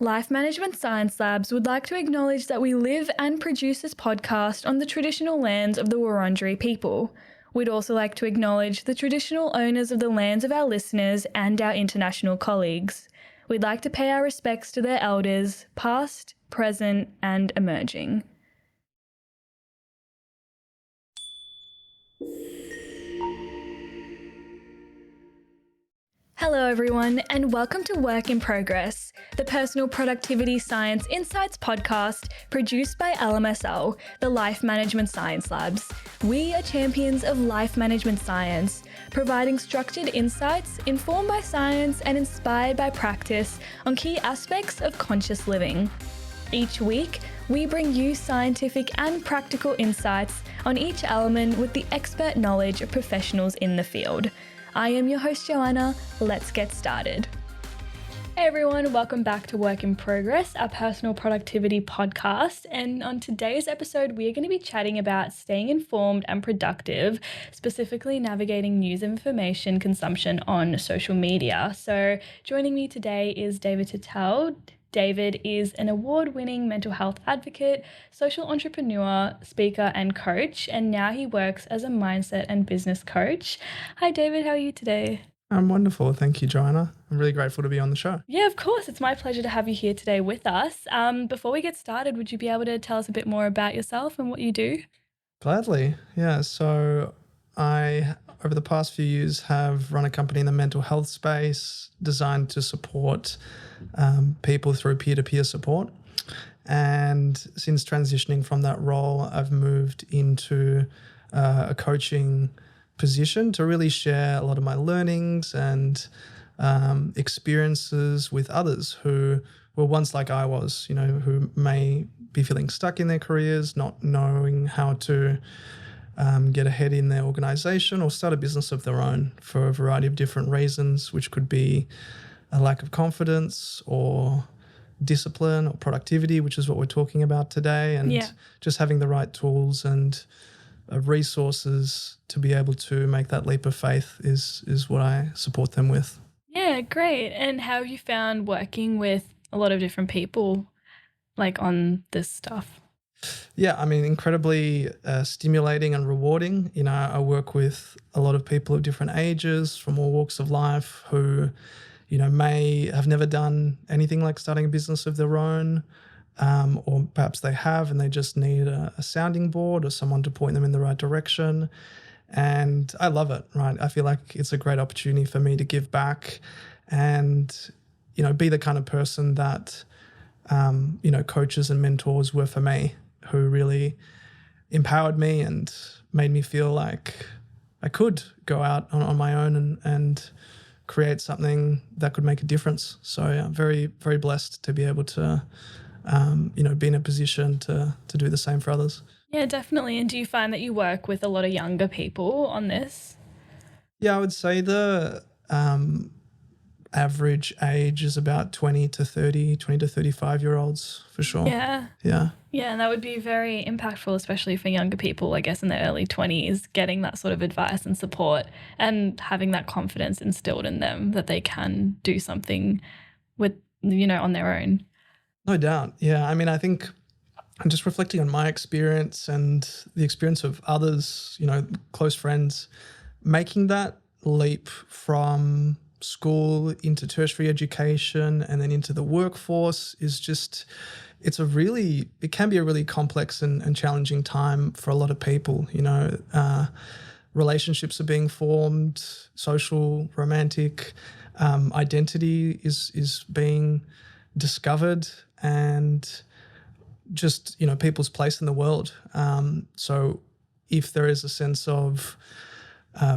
Life Management Science Labs would like to acknowledge that we live and produce this podcast on the traditional lands of the Wurundjeri people. We'd also like to acknowledge the traditional owners of the lands of our listeners and our international colleagues. We'd like to pay our respects to their elders, past, present, and emerging. Hello everyone, and welcome to Work in Progress, the Personal Productivity Science Insights podcast produced by LMSL, the Life Management Science Labs. We are champions of life management science, providing structured insights informed by science and inspired by practice on key aspects of conscious living. Each week, we bring you scientific and practical insights on each element with the expert knowledge of professionals in the field. I am your host, Joanna. Let's get started. Hey everyone, welcome back to Work in Progress, our personal productivity podcast. And on today's episode, we are going to be chatting about staying informed and productive, specifically navigating news information consumption on social media. So joining me today is David Titeu. David is an award-winning mental health advocate, social entrepreneur, speaker, and coach, and now he works as a mindset and business coach. Hi, David. How are you today? I'm wonderful. Thank you, Joanna. I'm really grateful to be on the show. Yeah, of course. It's my pleasure to have you here today with us. Before we get started, would you be able to tell us a bit more about yourself and what you do? Gladly. Yeah. So I, over the past few years, have run a company in the mental health space designed to support people through peer-to-peer support. And since transitioning from that role, I've moved into a coaching position to really share a lot of my learnings and experiences with others who were once like I was, who may be feeling stuck in their careers, not knowing how to get ahead in their organization or start a business of their own for a variety of different reasons, which could be a lack of confidence or discipline or productivity, which is what we're talking about today, and just having the right tools and resources to be able to make that leap of faith is what I support them with. Yeah, great. And how have you found working with a lot of different people on this stuff? Yeah, I mean, incredibly stimulating and rewarding. I work with a lot of people of different ages from all walks of life who may have never done anything like starting a business of their own, or perhaps they have and they just need a sounding board or someone to point them in the right direction. And I love it, right? I feel like it's a great opportunity for me to give back and, be the kind of person that, coaches and mentors were for me, who really empowered me and made me feel like I could go out on my own and create something that could make a difference. So yeah, very, very blessed to be able to, be in a position to do the same for others. Yeah, definitely. And do you find that you work with a lot of younger people on this? Yeah, I would say the average age is about 20 to 35-year-olds for sure. Yeah. Yeah. Yeah, and that would be very impactful, especially for younger people, I guess, in their early 20s, getting that sort of advice and support and having that confidence instilled in them that they can do something with, on their own. No doubt. Yeah. I mean, I think I'm just reflecting on my experience and the experience of others, close friends, making that leap from school into tertiary education and then into the workforce is just, it can be a really complex and challenging time for a lot of people. Relationships are being formed, social, romantic, identity is being discovered, and just, people's place in the world. So if there is a sense of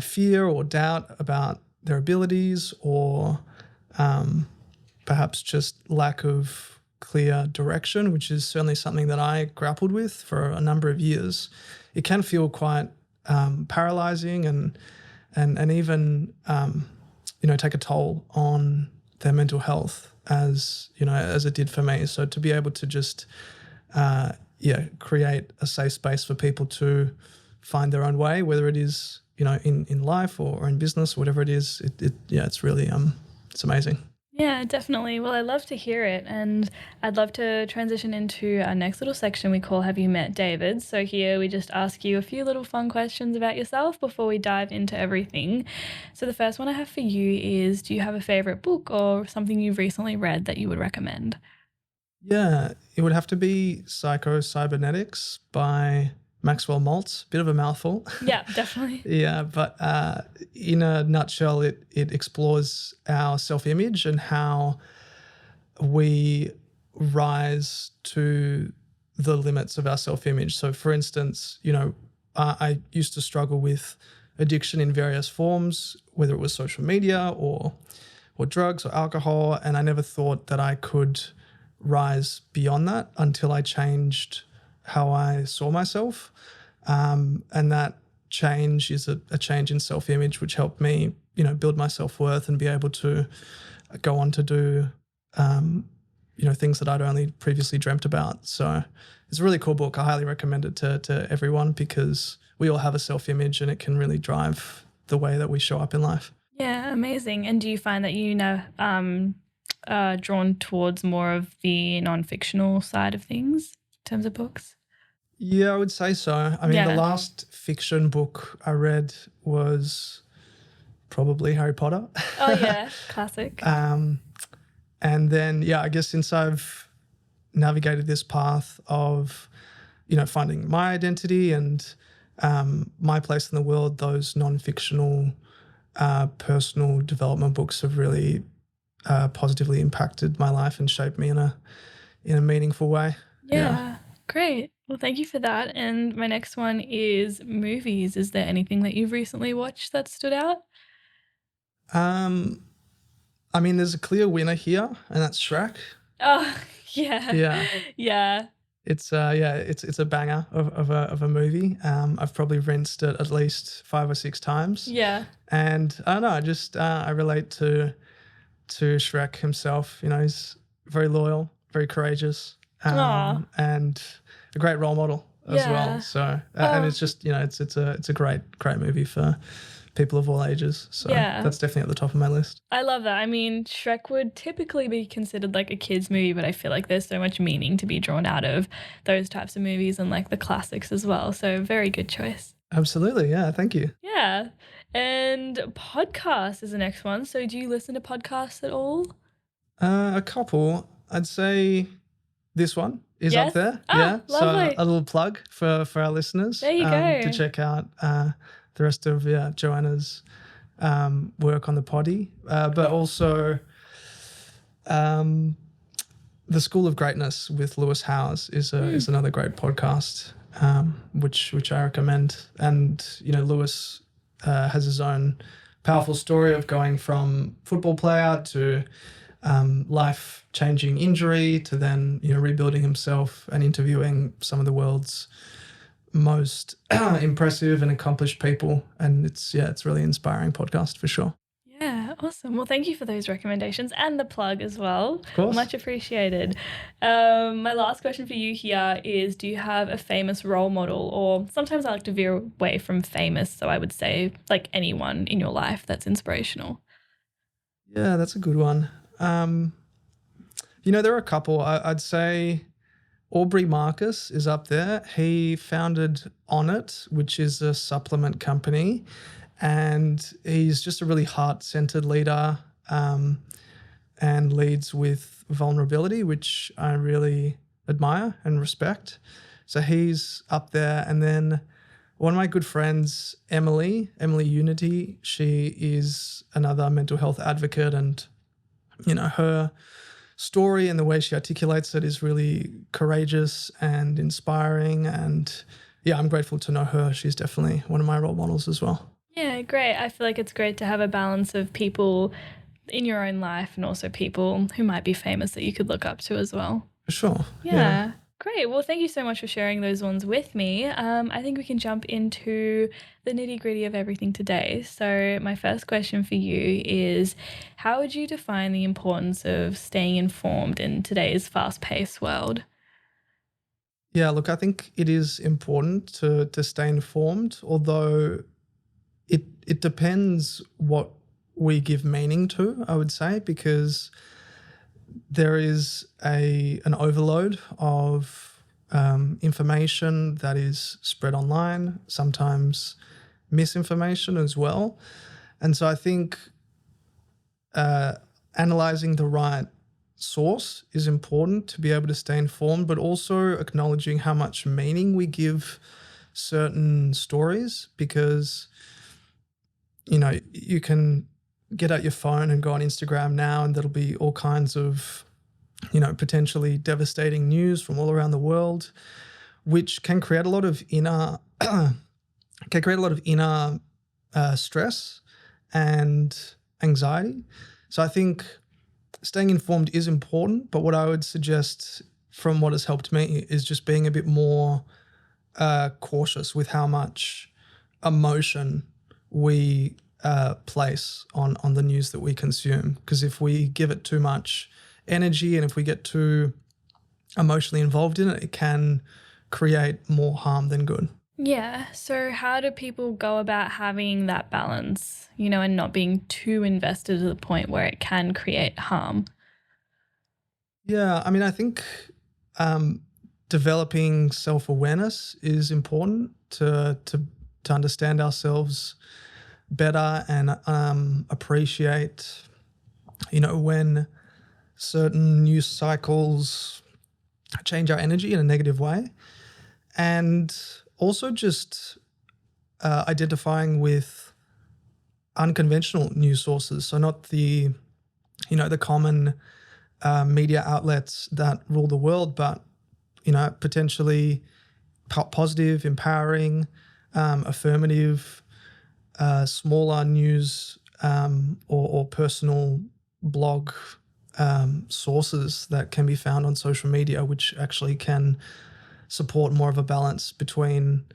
fear or doubt about their abilities or perhaps just lack of clear direction, which is certainly something that I grappled with for a number of years, it can feel quite paralyzing and even, take a toll on their mental health as it did for me. So to be able to just, create a safe space for people to find their own way, whether it is, in life or in business, whatever it is, it's really, it's amazing. Yeah, definitely. Well, I love to hear it. And I'd love to transition into our next little section we call Have You Met David? So, here we just ask you a few little fun questions about yourself before we dive into everything. So, the first one I have for you is, do you have a favorite book or something you've recently read that you would recommend? Yeah, it would have to be Psycho-Cybernetics by Maxwell Maltz. Bit of a mouthful. Yeah, definitely. Yeah, but in a nutshell, it explores our self-image and how we rise to the limits of our self-image. So, for instance, I used to struggle with addiction in various forms, whether it was social media or drugs or alcohol, and I never thought that I could rise beyond that until I changed how I saw myself. And that change is a change in self-image, which helped me, build my self-worth and be able to go on to do, things that I'd only previously dreamt about. So it's a really cool book. I highly recommend it to everyone because we all have a self-image and it can really drive the way that we show up in life. Yeah, amazing. And do you find that drawn towards more of the non-fictional side of things in terms of books? Yeah, I would say so. I mean, the Yeah. last fiction book I read was probably Harry Potter. Oh, yeah, classic. And then, yeah, I guess since I've navigated this path of, finding my identity and my place in the world, those non-fictional personal development books have really positively impacted my life and shaped me in a meaningful way. Yeah, great. Well, thank you for that. And my next one is movies. Is there anything that you've recently watched that stood out? Um, I mean, there's a clear winner here, and that's Shrek. Oh, yeah. Yeah. Yeah. It's a banger of a movie. I've probably rinsed it at least 5 or 6 times, Yeah. and I don't know. I just I relate to Shrek himself. He's very loyal, very courageous, Aw. and a great role model as well. Yeah. So and it's just it's a great movie for people of all ages. So Yeah. that's definitely at the top of my list. I love that. I mean, Shrek would typically be considered like a kid's movie, but I feel like there's so much meaning to be drawn out of those types of movies and like the classics as well. So, very good choice. Absolutely, yeah. Thank you. Yeah. And podcast is the next one. So, do you listen to podcasts at all? A couple, I'd say. This one is up Yes? there. Ah, Yeah. So lovely. a little plug for our listeners There you go. to check out the rest of Joanna's work on the potty, but also the School of Greatness with Lewis Howes is another great podcast, which I recommend. And Lewis has his own powerful story of going from football player to life-changing injury to then rebuilding himself and interviewing some of the world's most impressive and accomplished people, and it's a really inspiring podcast for sure. Yeah, awesome. Well, thank you for those recommendations and the plug as well. Of course. Much appreciated. My last question for you here is, do you have a famous role model? Or sometimes I like to veer away from famous, so I would say like anyone in your life that's inspirational. Yeah, that's a good one. There are a couple. I'd say Aubrey Marcus is up there. He founded Onnit, which is a supplement company, and he's just a really heart-centered leader, and leads with vulnerability, which I really admire and respect. So he's up there. And then one of my good friends, Emily Unity, she is another mental health advocate, and her story and the way she articulates it is really courageous and inspiring. And yeah, I'm grateful to know her. She's definitely one of my role models as well. Yeah, great. I feel like it's great to have a balance of people in your own life and also people who might be famous that you could look up to as well. For sure. Yeah. Great. Well, thank you so much for sharing those ones with me. I think we can jump into the nitty gritty of everything today. So, my first question for you is, how would you define the importance of staying informed in today's fast paced world? Yeah, look, I think it is important to stay informed, although it depends what we give meaning to, I would say, because there is an overload of information that is spread online, sometimes misinformation as well. And so I think analyzing the right source is important to be able to stay informed, but also acknowledging how much meaning we give certain stories, because you can get out your phone and go on Instagram now, and there'll be all kinds of potentially devastating news from all around the world, which can create a lot of inner stress and anxiety. So I think staying informed is important, but what I would suggest from what has helped me is just being a bit more cautious with how much emotion we place on the news that we consume. Because if we give it too much energy and if we get too emotionally involved in it, it can create more harm than good. Yeah. So, how do people go about having that balance, and not being too invested to the point where it can create harm? Yeah, I mean, I think developing self-awareness is important to understand ourselves better and appreciate, when certain news cycles change our energy in a negative way, and also just identifying with unconventional news sources. So not the common media outlets that rule the world, but potentially positive, empowering, affirmative, smaller news or personal blog sources that can be found on social media, which actually can support more of a balance between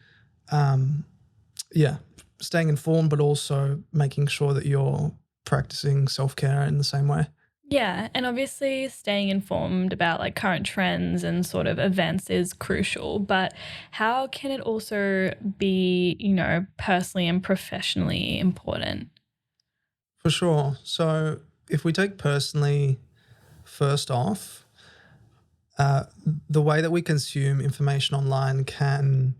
staying informed, but also making sure that you're practicing self-care in the same way. Yeah, and obviously staying informed about like current trends and sort of events is crucial, but how can it also be, personally and professionally important? For sure. So if we take personally first off, uh, the way that we consume information online can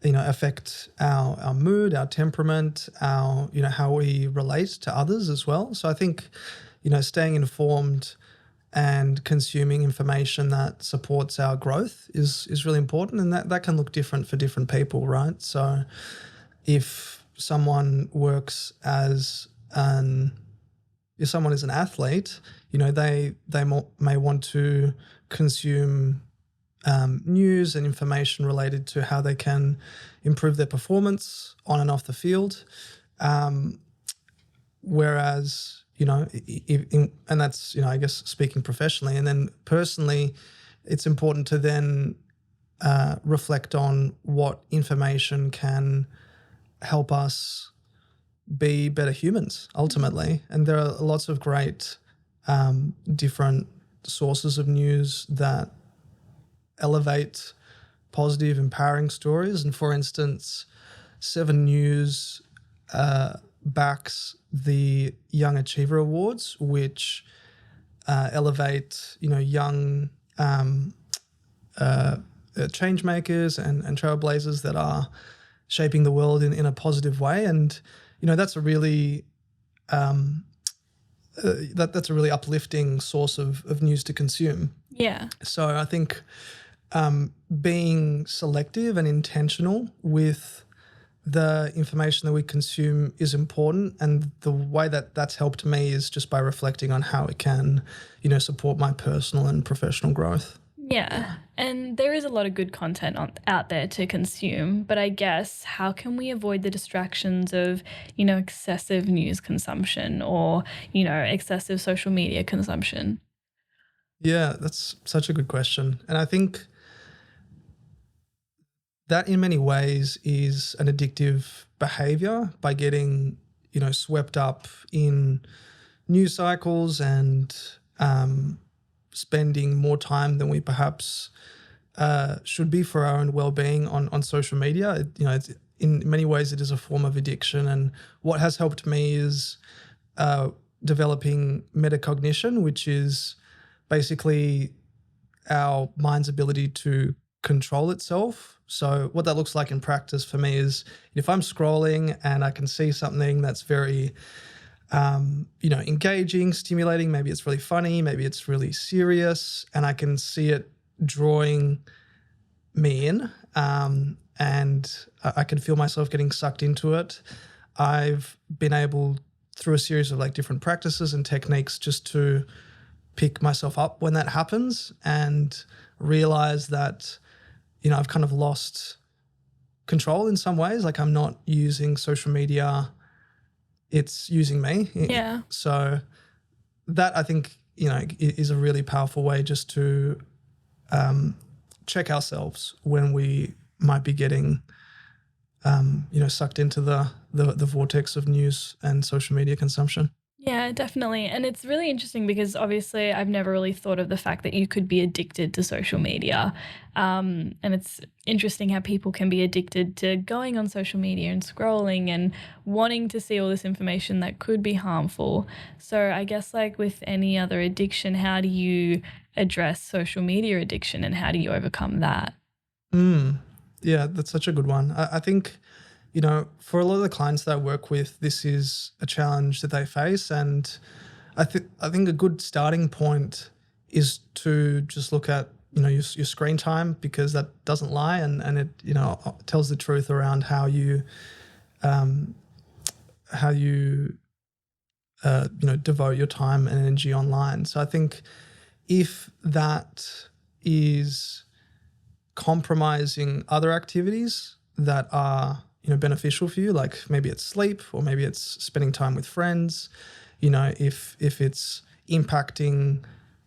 affect our mood, our temperament, our how we relate to others as well. So I think staying informed and consuming information that supports our growth is really important, and that can look different for different people, right? So if someone works as an if someone is an athlete, they may want to consume news and information related to how they can improve their performance on and off the field. Whereas, and that's, I guess, speaking professionally. And then personally, it's important to then reflect on what information can help us be better humans ultimately. And there are lots of great different sources of news that elevate positive, empowering stories. And for instance, Seven News backs the Young Achiever Awards, which elevate young change makers and trailblazers that are shaping the world in a positive way. And that's a really that's a really uplifting source of news to consume. Yeah. So I think being selective and intentional with the information that we consume is important, and the way that that's helped me is just by reflecting on how it can support my personal and professional growth. Yeah. And there is a lot of good content out there to consume, but I guess how can we avoid the distractions of, excessive news consumption or, excessive social media consumption? Yeah, that's such a good question. And I think that in many ways is an addictive behavior by getting, swept up in news cycles and spending more time than we perhaps should be for our own well-being on social media. It's, in many ways, it is a form of addiction. And what has helped me is developing metacognition, which is basically our mind's ability to control itself. So what that looks like in practice for me is if I'm scrolling and I can see something that's very, engaging, stimulating, maybe it's really funny, maybe it's really serious, and I can see it drawing me in, and I can feel myself getting sucked into it. I've been able, through a series of like different practices and techniques, just to pick myself up when that happens and realize that, I've kind of lost control in some ways. Like I'm not using social media, it's using me. Yeah. So that I think, is a really powerful way just to check ourselves when we might be getting, sucked into the vortex of news and social media consumption. Yeah, definitely. And it's really interesting because obviously I've never really thought of the fact that you could be addicted to social media. And it's interesting how people can be addicted to going on social media and scrolling and wanting to see all this information that could be harmful. So I guess like with any other addiction, how do you address social media addiction and how do you overcome that? Yeah, that's such a good one. I think, for a lot of the clients that I work with, this is a challenge that they face. And I think a good starting point is to just look at, your screen time, because that doesn't lie, and it, tells the truth around how you devote your time and energy online. So I think if that is compromising other activities that are beneficial for you, like maybe it's sleep or maybe it's spending time with friends, if it's impacting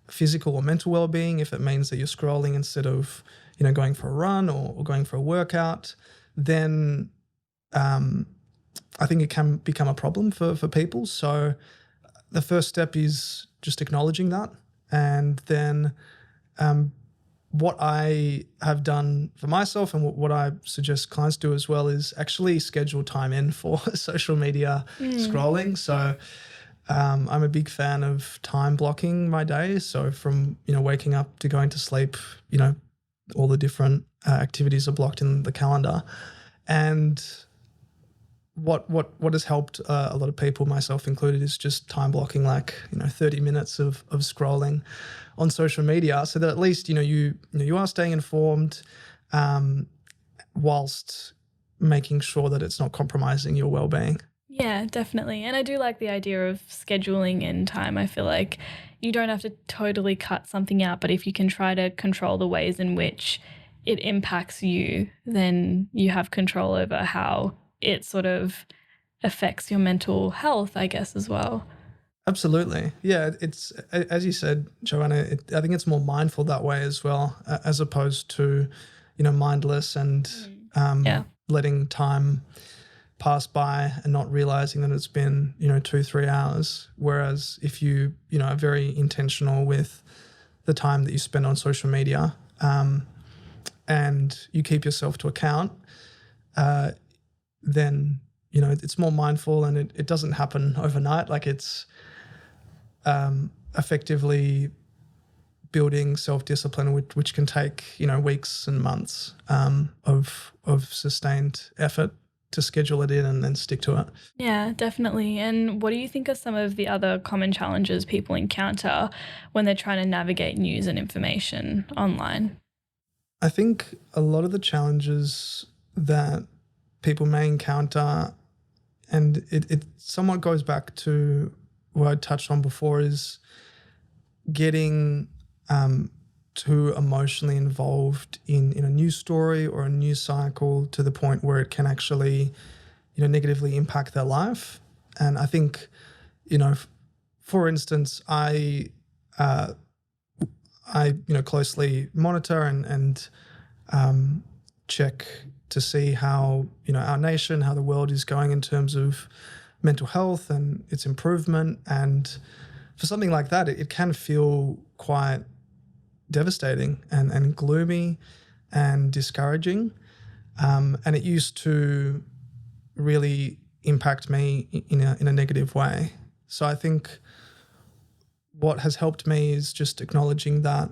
physical or mental well-being, if it means that you're scrolling instead of going for a run or going for a workout, then I think it can become a problem for people. So the first step is just acknowledging that, and then what I have done for myself and what I suggest clients do as well is actually schedule time in for social media scrolling. So I'm a big fan of time blocking my day. So from, waking up to going to sleep, all the different activities are blocked in the calendar. And what has helped a lot of people, myself included, is just time blocking, like 30 minutes of scrolling on social media, so that at least you are staying informed, whilst making sure that it's not compromising your well-being. Yeah, definitely. And I do like the idea of scheduling in time. I feel like you don't have to totally cut something out, but if you can try to control the ways in which it impacts you, then you have control over how it sort of affects your mental health, I guess, as well. Absolutely. Yeah, it's, as you said, Joanna, I think it's more mindful that way as well, as opposed to, mindless and Yeah. letting time pass by and not realizing that it's been, 2-3 hours. Whereas if you, are very intentional with the time that you spend on social media, and you keep yourself to account, then, it's more mindful, and it doesn't happen overnight. Like it's effectively building self-discipline, which can take, weeks and months of sustained effort to schedule it in and then stick to it. Yeah, definitely. And what do you think are some of the other common challenges people encounter when they're trying to navigate news and information online? I think a lot of the challenges that people may encounter, and it somewhat goes back to what I touched on before, is getting too emotionally involved in a news story or a news cycle to the point where it can actually, negatively impact their life. And I think, for instance, I closely monitor and check to see how, our nation, how the world is going in terms of mental health and its improvement. And for something like that, it can feel quite devastating and gloomy and discouraging. And it used to really impact me in a negative way. So I think what has helped me is just acknowledging that,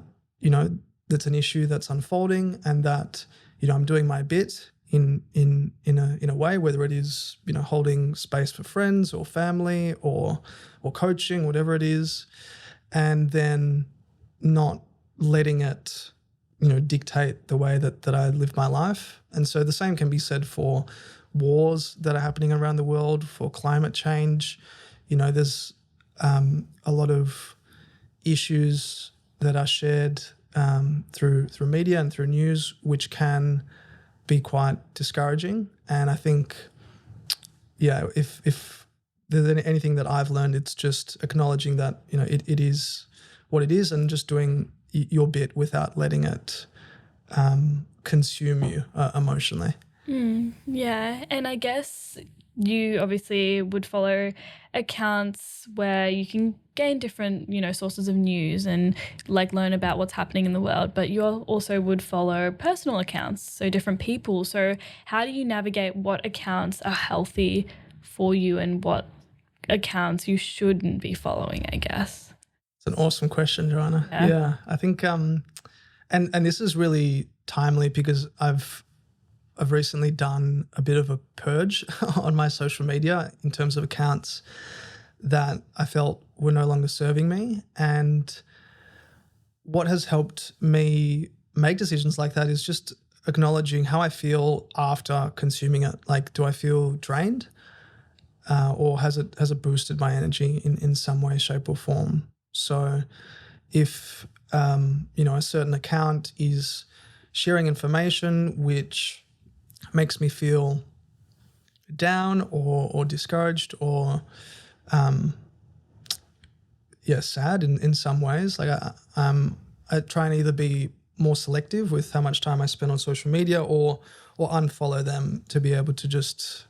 that's an issue that's unfolding, and that, I'm doing my bit in a way, whether it is, holding space for friends or family or coaching, whatever it is, and then not letting it, dictate the way that I live my life. And so the same can be said for wars that are happening around the world, for climate change. There's a lot of issues that are shared through media and through news, which can be quite discouraging. And I think, if there's anything that I've learned, it's just acknowledging that, it is what it is, and just doing your bit without letting it consume you emotionally. Yeah, and I guess you obviously would follow accounts where you can gain different, sources of news and like learn about what's happening in the world, but you also would follow personal accounts, so different people. So how do you navigate what accounts are healthy for you and what accounts you shouldn't be following, I guess? It's an awesome question, Joanna. Yeah. Yeah, I think, and this is really timely because I've recently done a bit of a purge on my social media in terms of accounts that I felt were no longer serving me. And what has helped me make decisions like that is just acknowledging how I feel after consuming it. Like, do I feel drained? Or has it boosted my energy in some way, shape, or form? So if a certain account is sharing information which makes me feel down or discouraged or sad in some ways, like I try and either be more selective with how much time I spend on social media or unfollow them to be able to just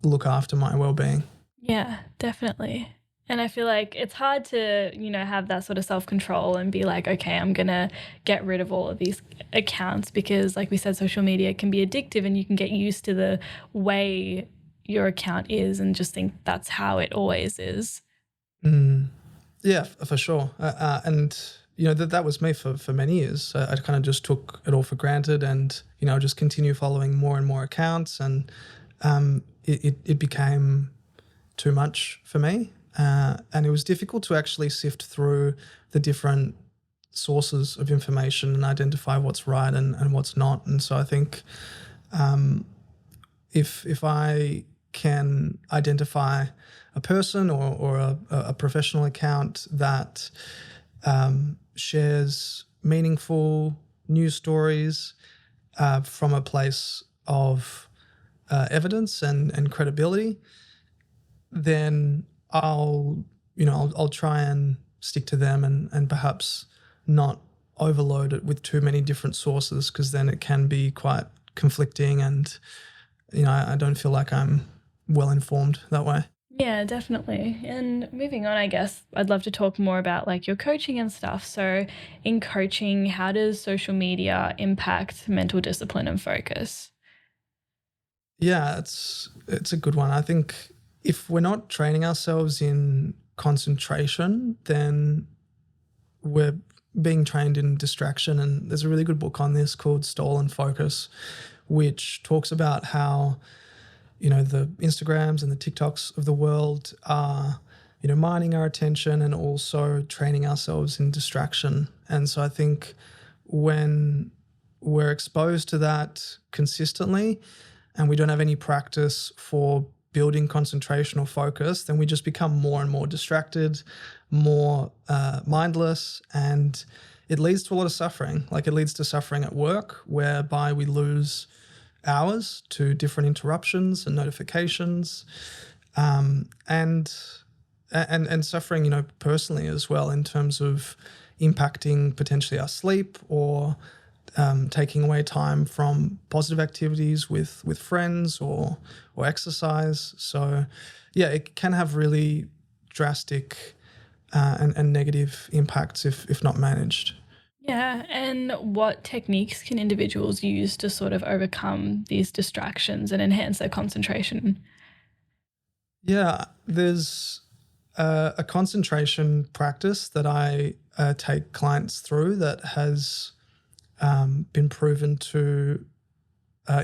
look after my well-being. Yeah, definitely. And I feel like it's hard to, have that sort of self-control and be like, okay, I'm going to get rid of all of these accounts because, like we said, social media can be addictive and you can get used to the way your account is and just think that's how it always is. Yeah, for sure. And, that was me for many years. I kind of just took it all for granted and, just continue following more and more accounts. And it became too much for me. And it was difficult to actually sift through the different sources of information and identify what's right and what's not. And so I think if I can identify a person or a professional account that shares meaningful news stories from a place of evidence and credibility, then I'll try and stick to them and perhaps not overload it with too many different sources, because then it can be quite conflicting and, I don't feel like I'm well informed that way. Yeah, definitely. And moving on, I guess I'd love to talk more about like your coaching and stuff. So in coaching, how does social media impact mental discipline and focus? Yeah, it's a good one. I think if we're not training ourselves in concentration, then we're being trained in distraction. And there's a really good book on this called Stolen Focus, which talks about how, the Instagrams and the TikToks of the world are, mining our attention and also training ourselves in distraction. And so I think when we're exposed to that consistently and we don't have any practice for building concentration or focus, then we just become more and more distracted, more mindless, and it leads to a lot of suffering. Like, it leads to suffering at work, whereby we lose hours to different interruptions and notifications, and suffering, personally as well, in terms of impacting potentially our sleep or taking away time from positive activities with friends or exercise. So, yeah, it can have really drastic and negative impacts if not managed. Yeah, and what techniques can individuals use to sort of overcome these distractions and enhance their concentration? Yeah, there's a concentration practice that I take clients through that has been proven to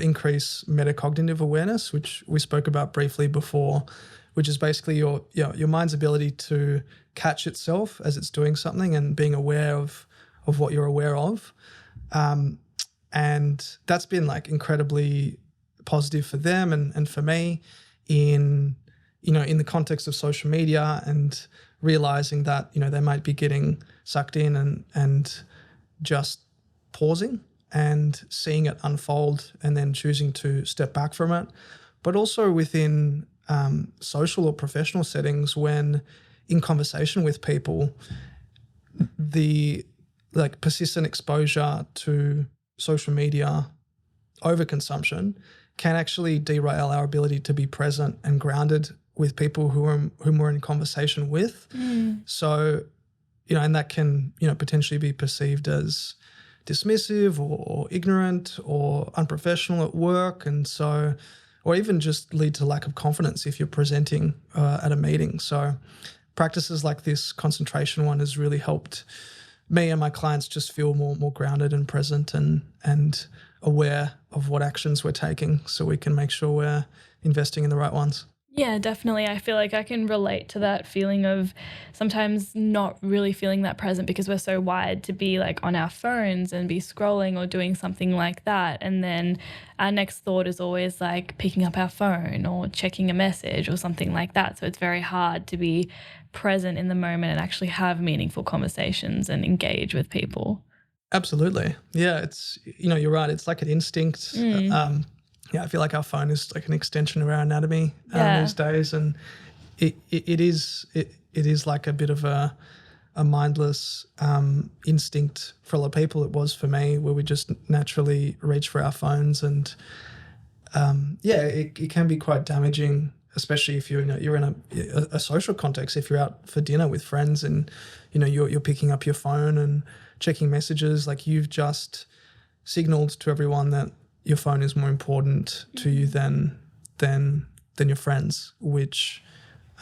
increase metacognitive awareness, which we spoke about briefly before, which is basically your mind's ability to catch itself as it's doing something and being aware of what you're aware of. And that's been like incredibly positive for them and for me in the context of social media, and realizing that, they might be getting sucked in and just pausing and seeing it unfold and then choosing to step back from it. But also within social or professional settings, when in conversation with people, the persistent exposure to social media overconsumption can actually derail our ability to be present and grounded with people whom we're in conversation with. So, and that can, potentially be perceived as dismissive or ignorant or unprofessional at work. And so, or even just lead to lack of confidence if you're presenting at a meeting. So practices like this concentration one has really helped me and my clients just feel more grounded and present and aware of what actions we're taking, so we can make sure we're investing in the right ones. Yeah, definitely. I feel like I can relate to that feeling of sometimes not really feeling that present because we're so wired to be like on our phones and be scrolling or doing something like that. And then our next thought is always like picking up our phone or checking a message or something like that. So it's very hard to be present in the moment and actually have meaningful conversations and engage with people. Absolutely. Yeah, it's, you're right. It's like an instinct. I feel like our phone is like an extension of our anatomy these days, and it is like a bit of a mindless instinct for a lot of people. It was for me, where we just naturally reach for our phones, and it can be quite damaging, especially if you're in a social context. If you're out for dinner with friends and you're picking up your phone and checking messages, like you've just signaled to everyone that your phone is more important to you than your friends, which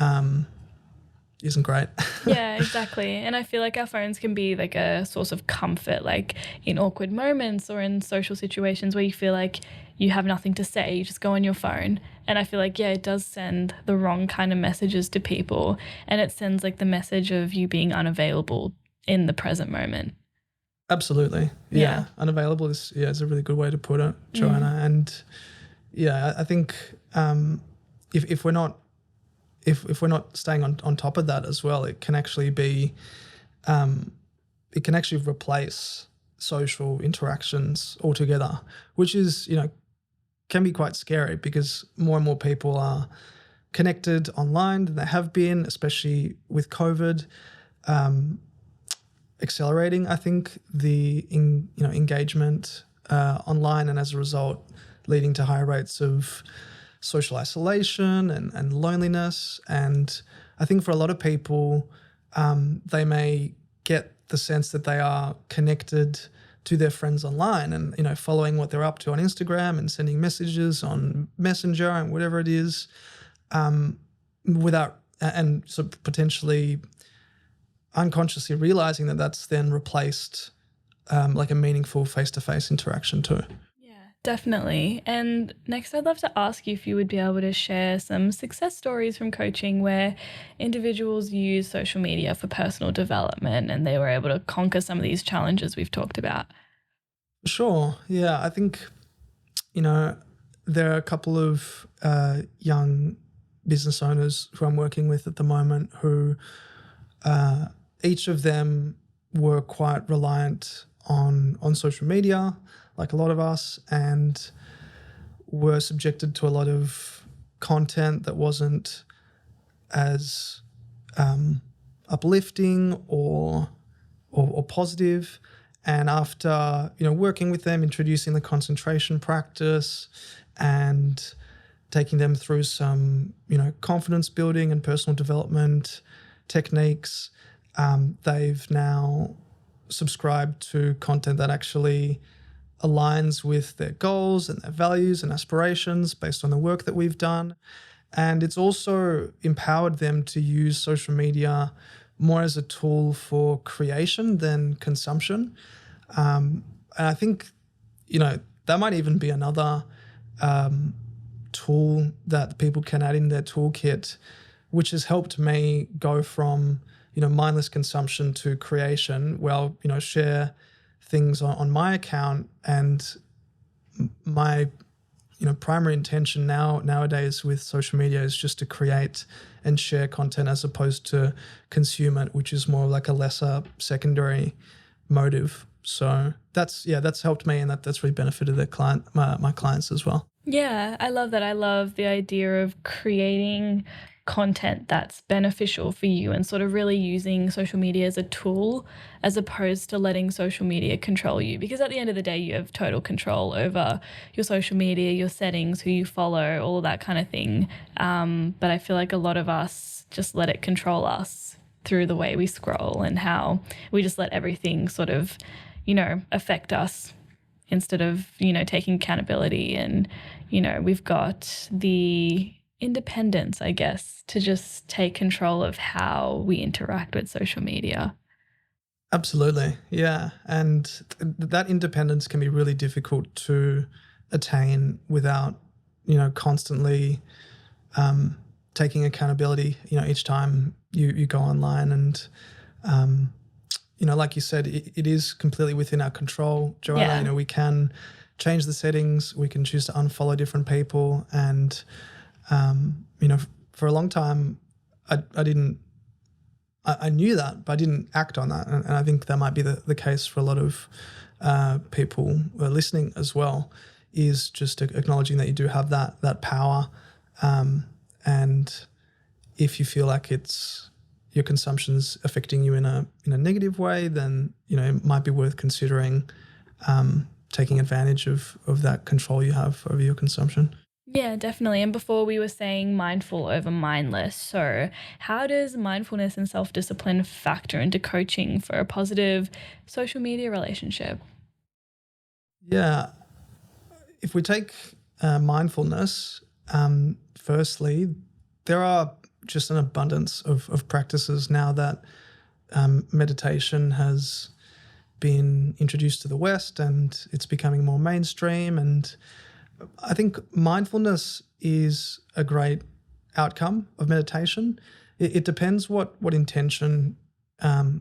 isn't great. Yeah, exactly. And I feel like our phones can be like a source of comfort, like in awkward moments or in social situations where you feel like you have nothing to say, you just go on your phone. And I feel like, it does send the wrong kind of messages to people. And it sends like the message of you being unavailable in the present moment. Absolutely. Yeah. Unavailable is a really good way to put it, Joanna. And I think if we're not staying on top of that as well, it can actually be it can actually replace social interactions altogether, which is, can be quite scary, because more and more people are connected online than they have been, especially with COVID. Accelerating, I think, the engagement online, and as a result leading to higher rates of social isolation and loneliness. And I think for a lot of people, they may get the sense that they are connected to their friends online and following what they're up to on Instagram and sending messages on Messenger and whatever it is, without, and so potentially unconsciously realizing that that's then replaced like a meaningful face-to-face interaction too. Yeah, definitely. And next, I'd love to ask you if you would be able to share some success stories from coaching where individuals use social media for personal development and they were able to conquer some of these challenges we've talked about. Sure. Yeah, I think, there are a couple of young business owners who I'm working with at the moment who each of them were quite reliant on social media, like a lot of us, and were subjected to a lot of content that wasn't as uplifting or positive. And after working with them, introducing the concentration practice and taking them through some confidence building and personal development techniques, they've now subscribed to content that actually aligns with their goals and their values and aspirations based on the work that we've done. And it's also empowered them to use social media more as a tool for creation than consumption. And I think, that might even be another tool that people can add in their toolkit, which has helped me go from, mindless consumption to creation. Well, share things on my account, and my primary intention nowadays with social media is just to create and share content as opposed to consume it, which is more like a lesser secondary motive. So that's helped me, and that's really benefited my clients as well. Yeah, I love that. I love the idea of creating content that's beneficial for you and sort of really using social media as a tool as opposed to letting social media control you. Because at the end of the day, you have total control over your social media, your settings, who you follow, all of that kind of thing. But I feel like a lot of us just let it control us through the way we scroll and how we just let everything sort of, affect us instead of, taking accountability. And, we've got the independence, I guess, to just take control of how we interact with social media. Absolutely. Yeah. And that independence can be really difficult to attain without, constantly taking accountability, each time you go online. And, like you said, it is completely within our control, Joanna. Yeah. We can change the settings, we can choose to unfollow different people. And, for a long time, I knew that, but I didn't act on that. And I think that might be the case for a lot of people who are listening as well, is just acknowledging that you do have that power. And if you feel like your consumption's affecting you in a negative way, then, it might be worth considering taking advantage of that control you have over your consumption. Yeah, definitely. And before we were saying mindful over mindless. So, how does mindfulness and self discipline factor into coaching for a positive social media relationship? Yeah. If we take mindfulness, firstly, there are just an abundance of practices now that meditation has been introduced to the West, and it's becoming more mainstream. And I think mindfulness is a great outcome of meditation. It depends what intention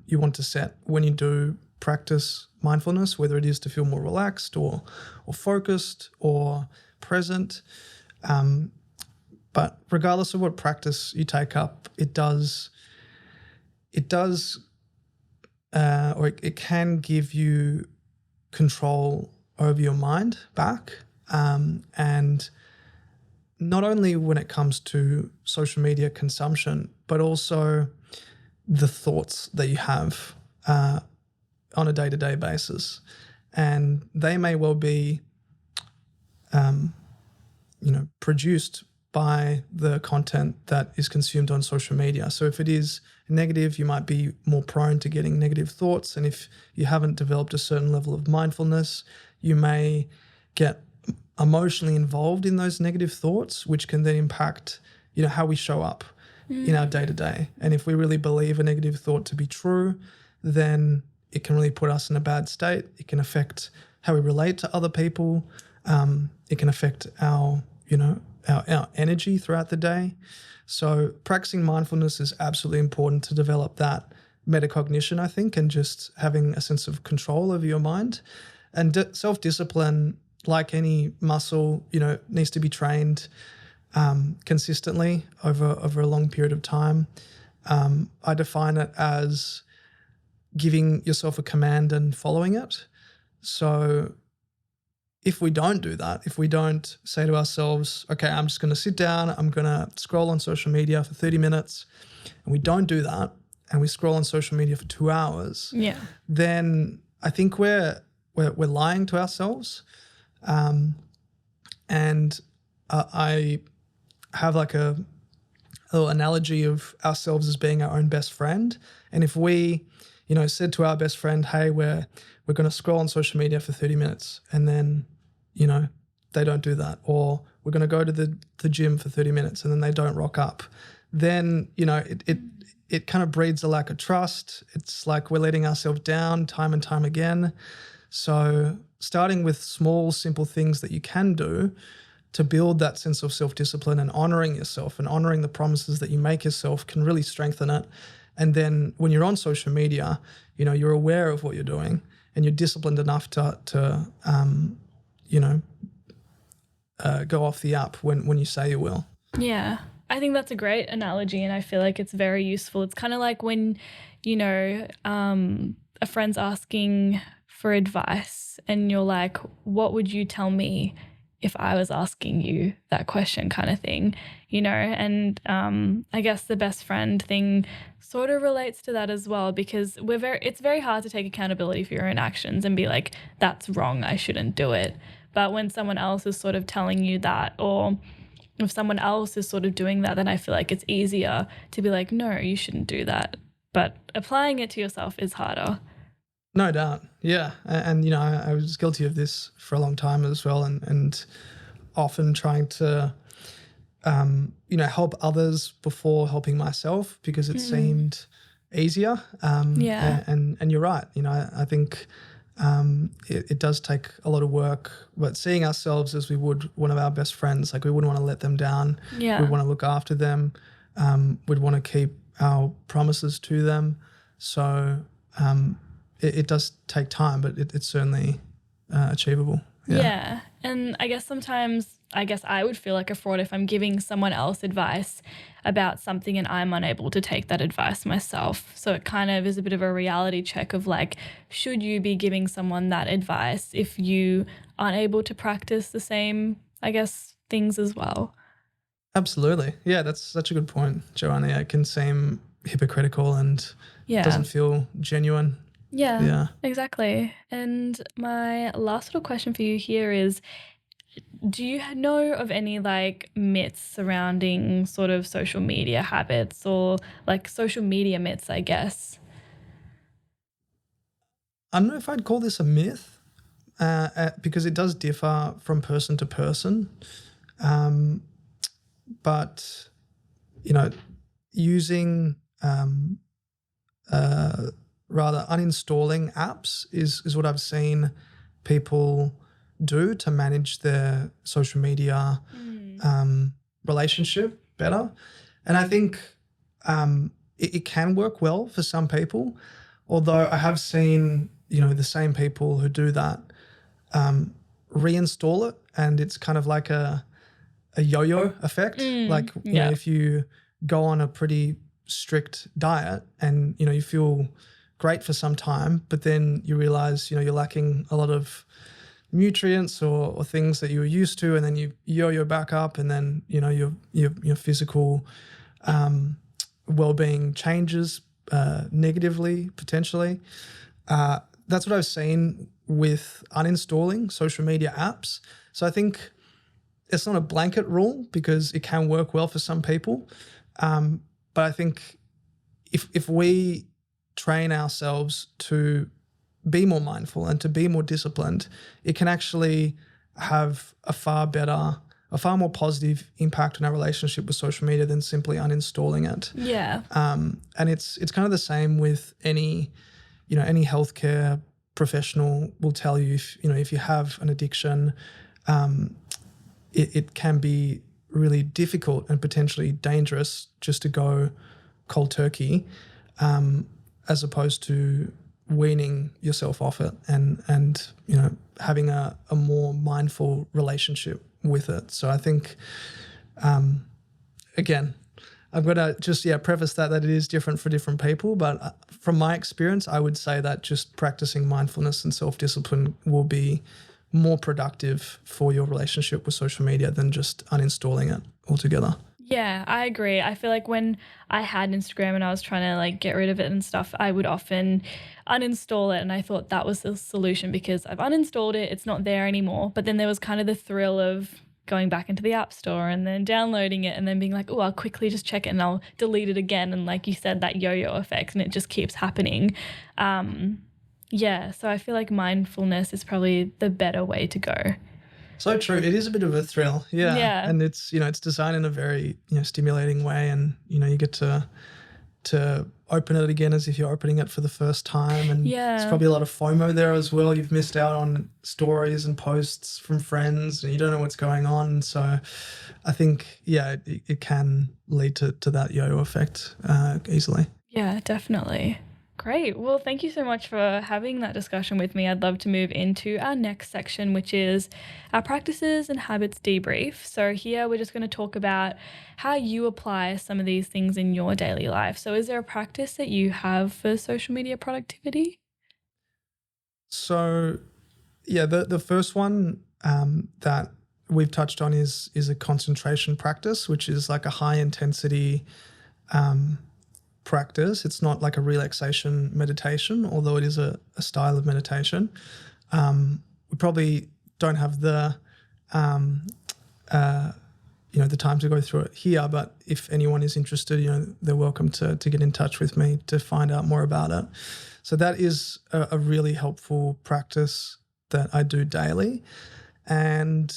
you want to set when you do practice mindfulness, whether it is to feel more relaxed or focused or present. But regardless of what practice you take up, it can give you control over your mind back. And not only when it comes to social media consumption, but also the thoughts that you have on a day-to-day basis. And they may well be, produced by the content that is consumed on social media. So if it is negative, you might be more prone to getting negative thoughts. And if you haven't developed a certain level of mindfulness, you may get emotionally involved in those negative thoughts, which can then impact, how we show up in our day-to-day. And if we really believe a negative thought to be true, then it can really put us in a bad state. It can affect how we relate to other people. It can affect our energy throughout the day. So practicing mindfulness is absolutely important to develop that metacognition, I think, and just having a sense of control over your mind. And self-discipline, like any muscle, needs to be trained consistently over a long period of time. I define it as giving yourself a command and following it. So if we don't do that, if we don't say to ourselves, okay, I'm just going to sit down, I'm going to scroll on social media for 30 minutes, and we don't do that, and we scroll on social media for 2 hours, then I think we're lying to ourselves. And I have like a little analogy of ourselves as being our own best friend. And if we, said to our best friend, hey, we're going to scroll on social media for 30 minutes, and then, they don't do that, or we're going to go to the gym for 30 minutes and then they don't rock up, then, it kind of breeds a lack of trust. It's like we're letting ourselves down time and time again. So starting with small, simple things that you can do to build that sense of self-discipline and honoring yourself and honoring the promises that you make yourself can really strengthen it. And then when you're on social media, you're aware of what you're doing and you're disciplined enough to go off the app when you say you will. Yeah, I think that's a great analogy, and I feel like it's very useful. It's kind of like when, a friend's asking for advice and you're like, what would you tell me if I was asking you that question, kind of thing, and I guess the best friend thing sort of relates to that as well, because it's very hard to take accountability for your own actions and be like, that's wrong, I shouldn't do it. But when someone else is sort of telling you that, or if someone else is sort of doing that, then I feel like it's easier to be like, no, you shouldn't do that. But applying it to yourself is harder. No doubt. Yeah. And I was guilty of this for a long time as well, and often trying to, help others before helping myself because it seemed easier. Yeah. And you're right. I think it does take a lot of work, but seeing ourselves as we would one of our best friends, like we wouldn't want to let them down. Yeah. We want to look after them. We'd want to keep our promises to them. So it does take time, but it's certainly achievable. Yeah. And I guess sometimes I would feel like a fraud if I'm giving someone else advice about something and I'm unable to take that advice myself. So it kind of is a bit of a reality check of like, should you be giving someone that advice if you aren't able to practice the same, I guess, things as well? Absolutely. Yeah, that's such a good point, Joanna. It can seem hypocritical and doesn't feel genuine. Yeah, exactly. And my last little question for you here is, do you know of any like myths surrounding sort of social media habits, or like social media myths, I guess? I don't know if I'd call this a myth because it does differ from person to person. But, using rather uninstalling apps is what I've seen people do to manage their social media relationship better. And I think it can work well for some people, although I have seen, the same people who do that reinstall it, and it's kind of like a yo-yo effect. If you go on a pretty strict diet and, you feel great for some time, but then you realize, you're lacking a lot of nutrients or things that you were used to, and then you yo-yo back up, and then, your physical well-being changes negatively, potentially. That's what I've seen with uninstalling social media apps. So I think it's not a blanket rule because it can work well for some people. But I think if we train ourselves to be more mindful and to be more disciplined, it can actually have a far more positive impact on our relationship with social media than simply uninstalling it. Yeah. And it's kind of the same with any healthcare professional will tell you if you have an addiction, it can be really difficult and potentially dangerous just to go cold turkey, as opposed to weaning yourself off it and having a more mindful relationship with it. So I think, again, I've got to just preface that it is different for different people, but from my experience, I would say that just practicing mindfulness and self-discipline will be more productive for your relationship with social media than just uninstalling it altogether. Yeah, I agree. I feel like when I had Instagram and I was trying to like get rid of it and stuff, I would often uninstall it, and I thought that was the solution because I've uninstalled it, it's not there anymore. But then there was kind of the thrill of going back into the app store and then downloading it and then being like, oh, I'll quickly just check it and I'll delete it again. And like you said, that yo-yo effect, and it just keeps happening. So I feel like mindfulness is probably the better way to go. So true. It is a bit of a thrill. Yeah. Yeah. And it's, it's designed in a very, stimulating way, and, you get to open it again as if you're opening it for the first time. And there's probably a lot of FOMO there as well. You've missed out on stories and posts from friends and you don't know what's going on. So I think, it can lead to that yo-yo effect easily. Yeah, definitely. Great. Well, thank you so much for having that discussion with me. I'd love to move into our next section, which is our practices and habits debrief. So here we're just going to talk about how you apply some of these things in your daily life. So is there a practice that you have for social media productivity? So, the first one that we've touched on is a concentration practice, which is like a high intensity practice. It's not like a relaxation meditation, although it is a style of meditation. We probably don't have the the time to go through it here, but if anyone is interested, they're welcome to get in touch with me to find out more about it. So that is a really helpful practice that I do daily. And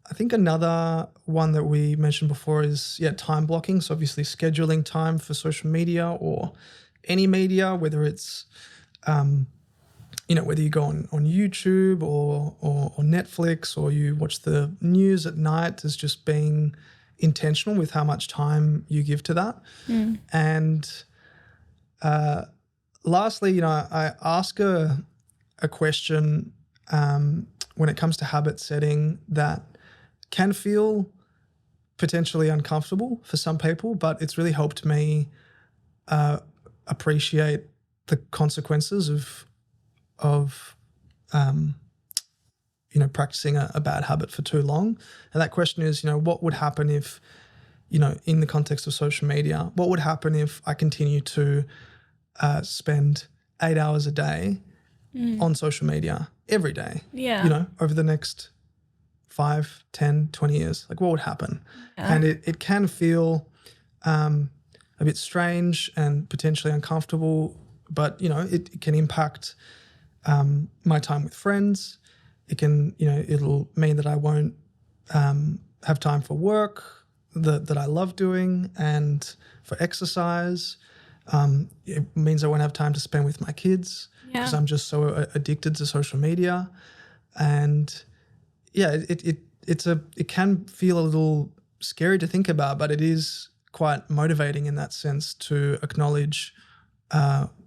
I think another one that we mentioned before is, time blocking. So obviously scheduling time for social media or any media, whether it's, whether you go on YouTube or Netflix, or you watch the news at night, as just being intentional with how much time you give to that. And lastly, I ask a question when it comes to habit setting that can feel potentially uncomfortable for some people, but it's really helped me appreciate the consequences of practicing a bad habit for too long. And that question is, what would happen if, in the context of social media, what would happen if I continue to spend 8 hours a day on social media every day, over the next 5, 10, 20 years? Like, what would happen? And it can feel a bit strange and potentially uncomfortable, but, it can impact my time with friends. It can, it'll mean that I won't have time for work that I love doing and for exercise. It means I won't have time to spend with my kids because I'm just so addicted to social media. And it can feel a little scary to think about, but it is quite motivating in that sense to acknowledge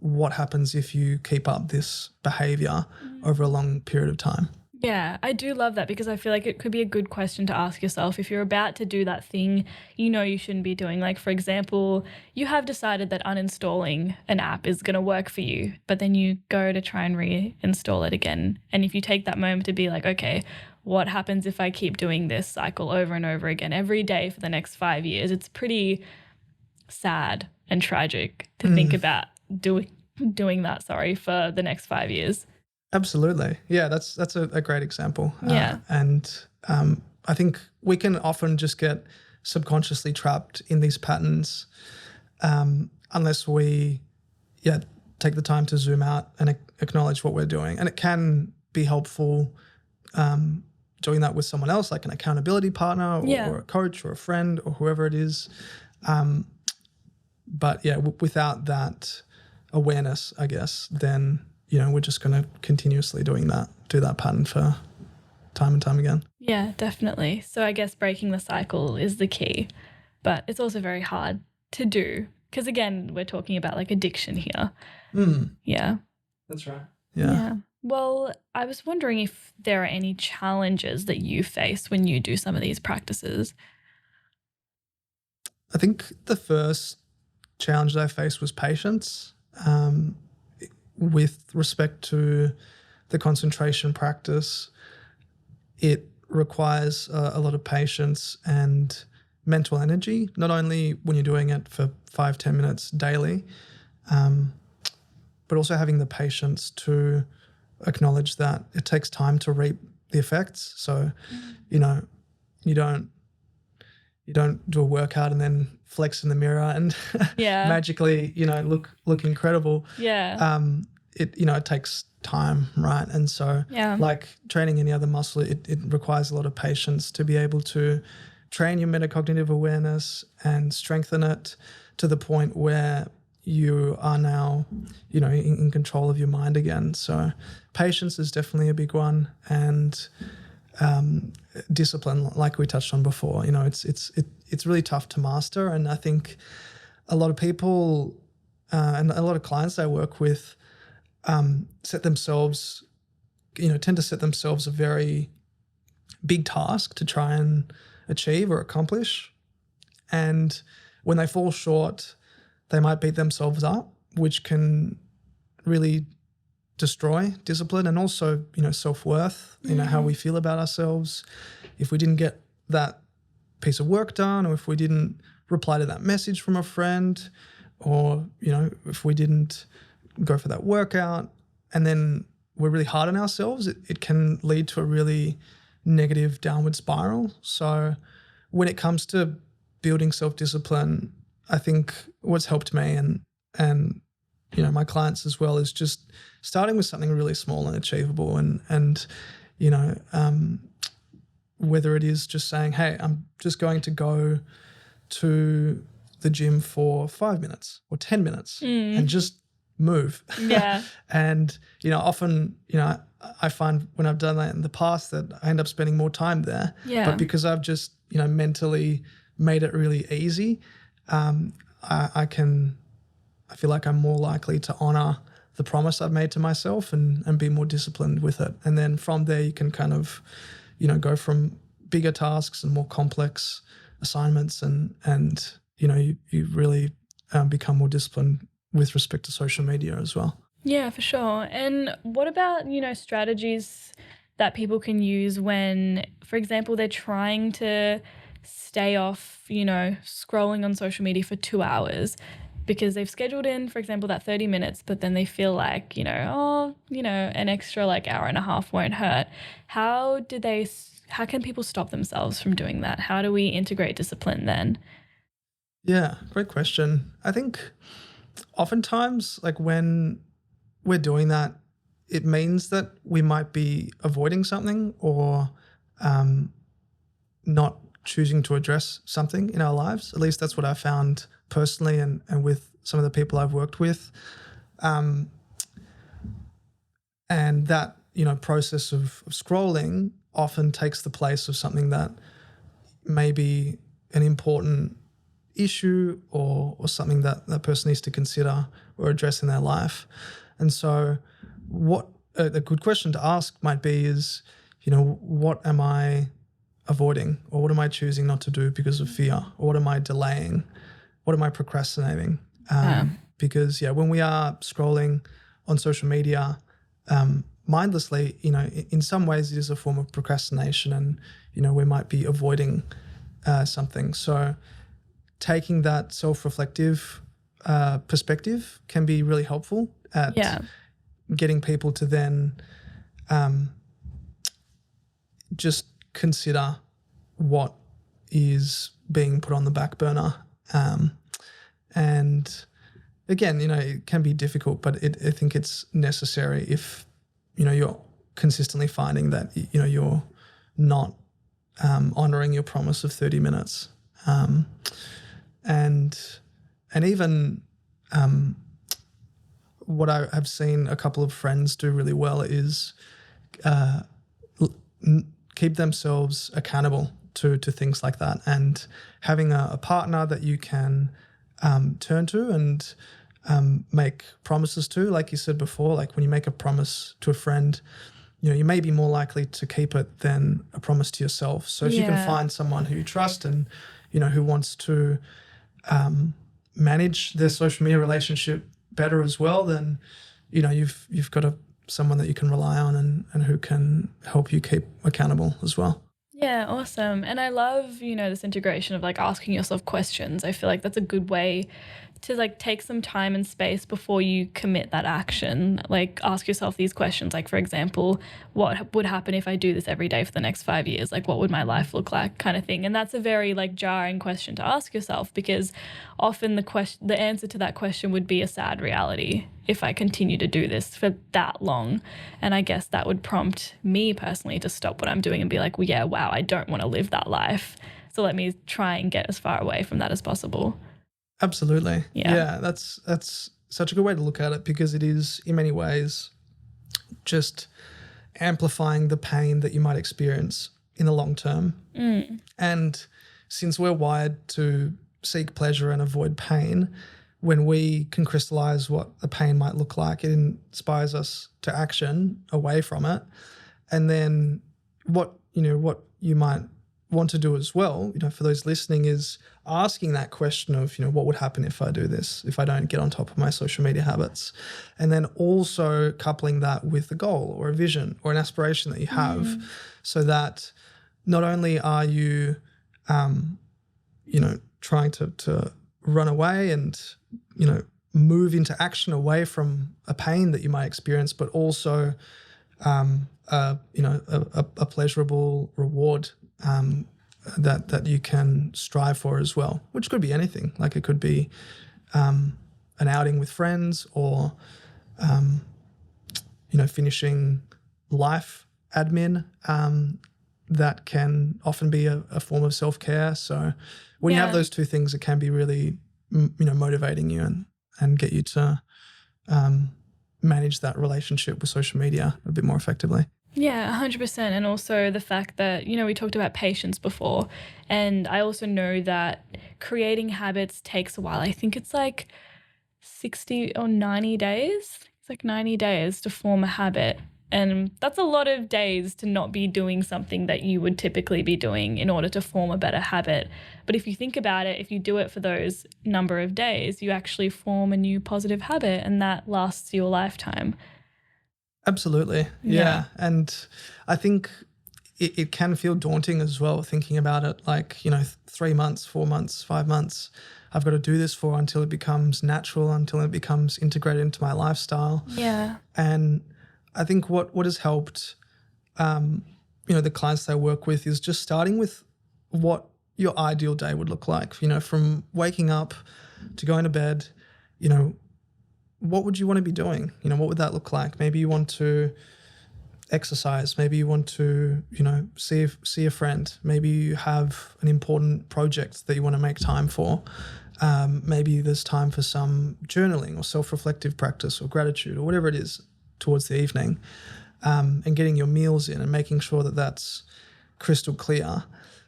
what happens if you keep up this behavior over a long period of time. Yeah, I do love that, because I feel like it could be a good question to ask yourself if you're about to do that thing you shouldn't be doing. Like, for example, you have decided that uninstalling an app is going to work for you, but then you go to try and reinstall it again. And if you take that moment to be like, okay, what happens if I keep doing this cycle over and over again every day for the next 5 years? It's pretty sad and tragic to think about doing that, for the next 5 years. Absolutely. Yeah, that's a great example. Yeah. And I think we can often just get subconsciously trapped in these patterns unless we take the time to zoom out and acknowledge what we're doing. And it can be helpful doing that with someone else, like an accountability partner or a coach or a friend or whoever it is. But without that awareness, I guess, then we're just going to continuously do that pattern for time and time again. Yeah, definitely. So I guess breaking the cycle is the key, but it's also very hard to do because, again, we're talking about like addiction here. Yeah. That's right. Yeah. Well, I was wondering if there are any challenges that you face when you do some of these practices. I think the first challenge that I faced was patience. With respect to the concentration practice, it requires a lot of patience and mental energy, not only when you're doing it for 5-10 minutes daily, but also having the patience to acknowledge that it takes time to reap the effects. So, you don't do a workout and then flex in the mirror and magically, look incredible. Yeah. It takes time, right? And so like training any other muscle, it requires a lot of patience to be able to train your metacognitive awareness and strengthen it to the point where you are now, in control of your mind again. So patience is definitely a big one, and discipline, like we touched on before. It's really tough to master, and I think a lot of people and a lot of clients I work with tend to set themselves a very big task to try and achieve or accomplish. And when they fall short, they might beat themselves up, which can really destroy discipline and also, self-worth, how we feel about ourselves. If we didn't get that piece of work done, or if we didn't reply to that message from a friend, or, if we didn't go for that workout, and then we're really hard on ourselves, it can lead to a really negative downward spiral. So when it comes to building self-discipline, I think what's helped me and my clients as well is just starting with something really small and achievable, and whether it is just saying, hey, I'm just going to go to the gym for 5 minutes or 10 minutes and just move. Yeah. And, often, I find when I've done that in the past that I end up spending more time there. Yeah. But because I've just, mentally made it really easy, I feel like I'm more likely to honor the promise I've made to myself and be more disciplined with it. And then from there you can kind of, go from bigger tasks and more complex assignments and you really become more disciplined with respect to social media as well. Yeah, for sure. And what about, strategies that people can use when, for example, they're trying to stay off, scrolling on social media for 2 hours because they've scheduled in, for example, that 30 minutes, but then they feel like, an extra hour and a half won't hurt. How can people stop themselves from doing that? How do we integrate discipline then? Yeah, great question. I think oftentimes, when we're doing that, it means that we might be avoiding something or not choosing to address something in our lives. At least that's what I found personally and with some of the people I've worked with. And that, process of scrolling often takes the place of something that may be an important issue or something that that person needs to consider or address in their life. And so what a good question to ask might be is, what am I avoiding, or what am I choosing not to do because of fear, or what am I delaying? What am I procrastinating? Because when we are scrolling on social media mindlessly, in some ways it is a form of procrastination, and we might be avoiding something. So taking that self-reflective perspective can be really helpful at getting people to then just consider what is being put on the back burner. And again, it can be difficult, but I think it's necessary if, you're consistently finding that, you're not honoring your promise of 30 minutes. And even what I have seen a couple of friends do really well is keep themselves accountable to things like that, and having a partner that you can turn to and make promises to. Like you said before, like when you make a promise to a friend, you may be more likely to keep it than a promise to yourself. So if you can find someone who you trust and, who wants to manage their social media relationship better as well, then, you've got someone that you can rely on and who can help you keep accountable as well. Yeah, awesome. And I love, this integration of asking yourself questions. I feel like that's a good way to like take some time and space before you commit that action. Like ask yourself these questions. Like, for example, what would happen if I do this every day for the next 5 years? Like, what would my life look like, kind of thing? And that's a very like jarring question to ask yourself, because often the answer to that question would be a sad reality if I continue to do this for that long. And I guess that would prompt me personally to stop what I'm doing and be like, well, yeah, wow, I don't want to live that life. So let me try and get as far away from that as possible. Absolutely. Yeah. Yeah, that's such a good way to look at it, because it is in many ways just amplifying the pain that you might experience in the long term. And since we're wired to seek pleasure and avoid pain, when we can crystallize what the pain might look like, it inspires us to action away from it. And then what you might want to do as well, for those listening, is asking that question of, what would happen if I do this, if I don't get on top of my social media habits? And then also coupling that with a goal or a vision or an aspiration that you have, so that not only are you, trying to run away and, move into action away from a pain that you might experience, but also, a pleasurable reward that you can strive for as well, which could be anything. Like it could be an outing with friends, or finishing life admin. That can often be a form of self-care. So when you have those two things, it can be really motivating you and get you to manage that relationship with social media a bit more effectively. Yeah, 100%. And also the fact that, we talked about patience before. And I also know that creating habits takes a while. I think it's like 60 or 90 days. It's like 90 days to form a habit. And that's a lot of days to not be doing something that you would typically be doing in order to form a better habit. But if you think about it, if you do it for those number of days, you actually form a new positive habit, and that lasts your lifetime. Absolutely. Yeah. And I think it can feel daunting as well, thinking about it like, 3 months, 4 months, 5 months, I've got to do this for until it becomes natural, until it becomes integrated into my lifestyle. Yeah. And I think what has helped, the clients that I work with, is just starting with what your ideal day would look like, from waking up to going to bed. What would you want to be doing? What would that look like? Maybe you want to exercise. Maybe you want to, see a friend. Maybe you have an important project that you want to make time for. Maybe there's time for some journaling or self-reflective practice or gratitude or whatever it is towards the evening, and getting your meals in and making sure that that's crystal clear.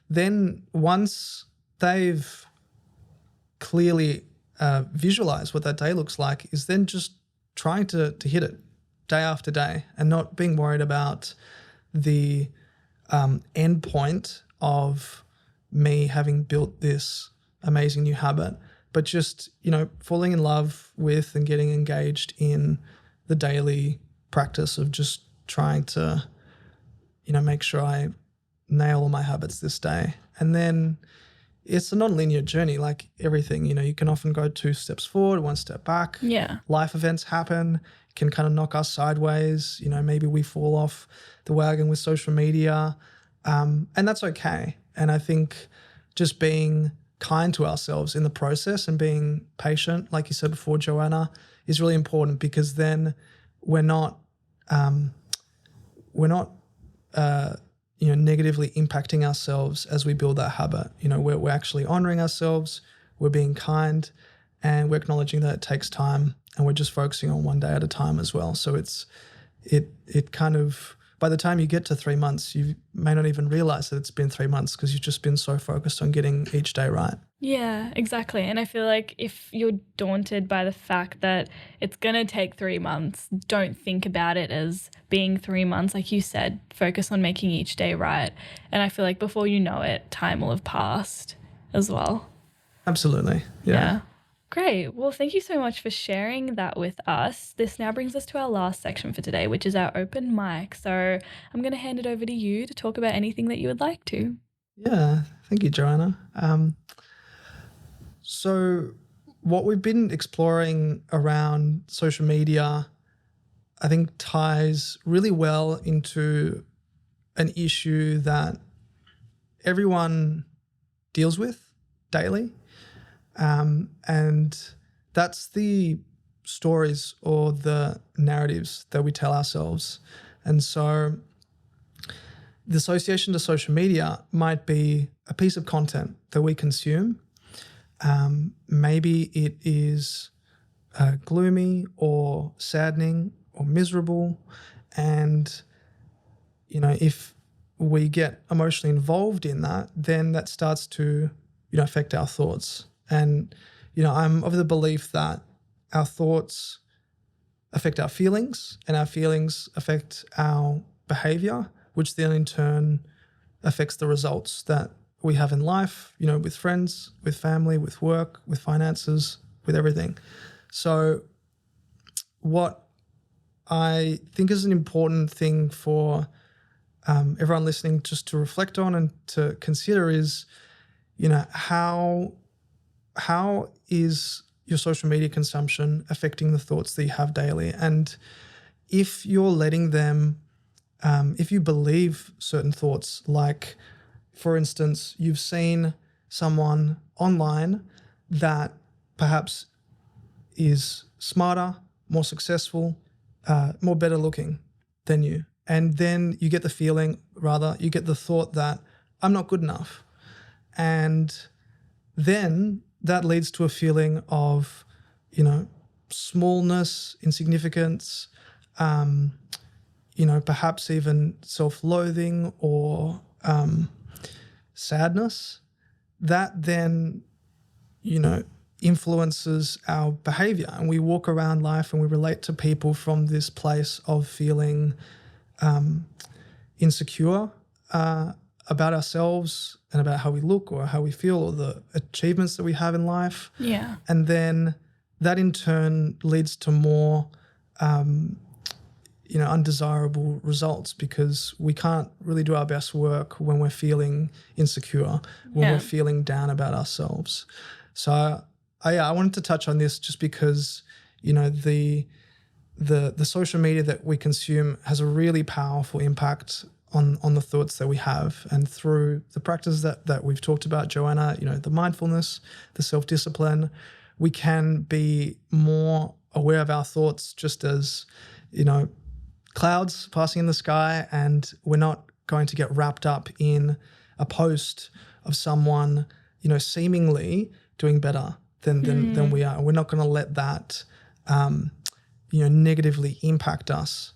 Then once they've clearly visualize what that day looks like, is then just trying to hit it day after day, and not being worried about the end point of me having built this amazing new habit, but just, falling in love with and getting engaged in the daily practice of just trying to, make sure I nail all my habits this day. And then it's a non-linear journey, like everything. You can often go 2 steps forward, 1 step back. Yeah. Life events happen, can kind of knock us sideways. Maybe we fall off the wagon with social media, and that's okay. And I think just being kind to ourselves in the process and being patient, like you said before, Joanna, is really important, because then we're not negatively impacting ourselves as we build that habit. We're actually honoring ourselves, we're being kind, and we're acknowledging that it takes time, and we're just focusing on one day at a time as well. So it kind of, by the time you get to 3 months, you may not even realize that it's been 3 months, because you've just been so focused on getting each day right. Yeah, exactly. And I feel like if you're daunted by the fact that it's going to take 3 months, don't think about it as being 3 months. Like you said, focus on making each day right. And I feel like before you know it, time will have passed as well. Absolutely. Yeah. Great. Well, thank you so much for sharing that with us. This now brings us to our last section for today, which is our open mic. So I'm going to hand it over to you to talk about anything that you would like to. Yeah. Thank you, Joanna. So what we've been exploring around social media, I think, ties really well into an issue that everyone deals with daily. And that's the stories or the narratives that we tell ourselves. And so the association to social media might be a piece of content that we consume. Maybe it is gloomy or saddening or miserable. And, if we get emotionally involved in that, then that starts to, affect our thoughts. And, I'm of the belief that our thoughts affect our feelings and our feelings affect our behavior, which then in turn affects the results that we have in life, with friends, with family, with work, with finances, with everything. So what I think is an important thing for everyone listening just to reflect on and to consider is, how is your social media consumption affecting the thoughts that you have daily? And if you're letting them, if you believe certain thoughts, like, for instance, you've seen someone online that perhaps is smarter, more successful, more better looking than you. And then you get the thought that I'm not good enough. And then that leads to a feeling of, smallness, insignificance, perhaps even self-loathing or sadness. That then, influences our behavior, and we walk around life and we relate to people from this place of feeling insecure about ourselves and about how we look or how we feel or the achievements that we have in life. Yeah. And then that in turn leads to more undesirable results, because we can't really do our best work when we're feeling insecure, when we're feeling down about ourselves. So I wanted to touch on this just because, the social media that we consume has a really powerful impact on the thoughts that we have. And through the practice that we've talked about, Joanna, the mindfulness, the self-discipline, we can be more aware of our thoughts just as, clouds passing in the sky, and we're not going to get wrapped up in a post of someone, seemingly doing better than we are. We're not going to let that, negatively impact us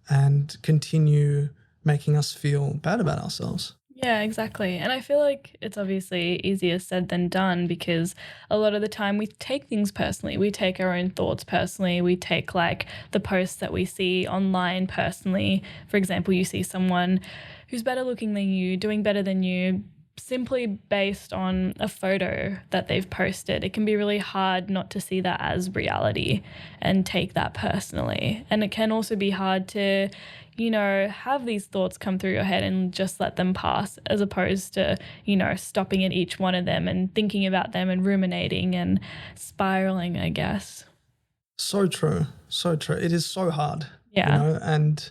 and continue making us feel bad about ourselves. Yeah, exactly. And I feel like it's obviously easier said than done, because a lot of the time we take things personally. We take our own thoughts personally. We take like the posts that we see online personally. For example, you see someone who's better looking than you, doing better than you, simply based on a photo that they've posted. It can be really hard not to see that as reality and take that personally. And it can also be hard to, have these thoughts come through your head and just let them pass, as opposed to, stopping at each one of them and thinking about them and ruminating and spiraling, I guess. So true. So true. It is so hard. Yeah. And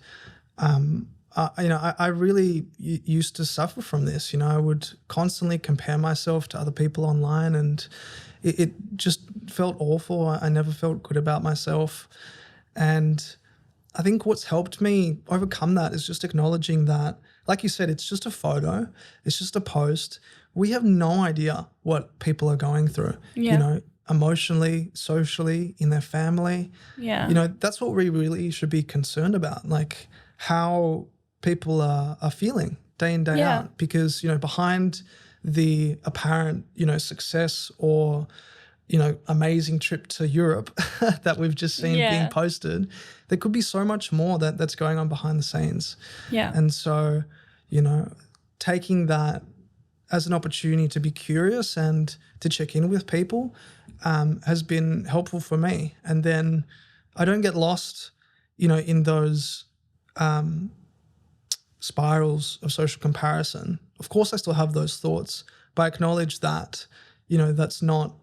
I really used to suffer from this. I would constantly compare myself to other people online, and it just felt awful. I never felt good about myself. And I think what's helped me overcome that is just acknowledging that, like you said, it's just a photo, it's just a post. We have no idea what people are going through, emotionally, socially, in their family. Yeah. That's what we really should be concerned about, like how people are feeling day in, day out. Because, behind the apparent, success or, amazing trip to Europe that we've just seen being posted, there could be so much more that's going on behind the scenes. Yeah. And so, taking that as an opportunity to be curious and to check in with people has been helpful for me. And then I don't get lost, in those spirals of social comparison. Of course, I still have those thoughts, but I acknowledge that, that's not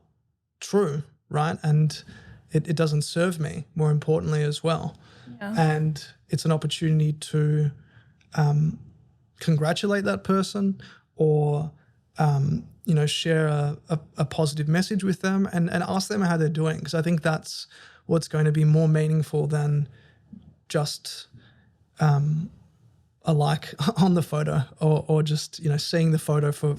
true. right? And it doesn't serve me, more importantly, as well. Yeah. And it's an opportunity to congratulate that person or, share a positive message with them and ask them how they're doing. Because I think that's what's going to be more meaningful than just a like on the photo or just, seeing the photo for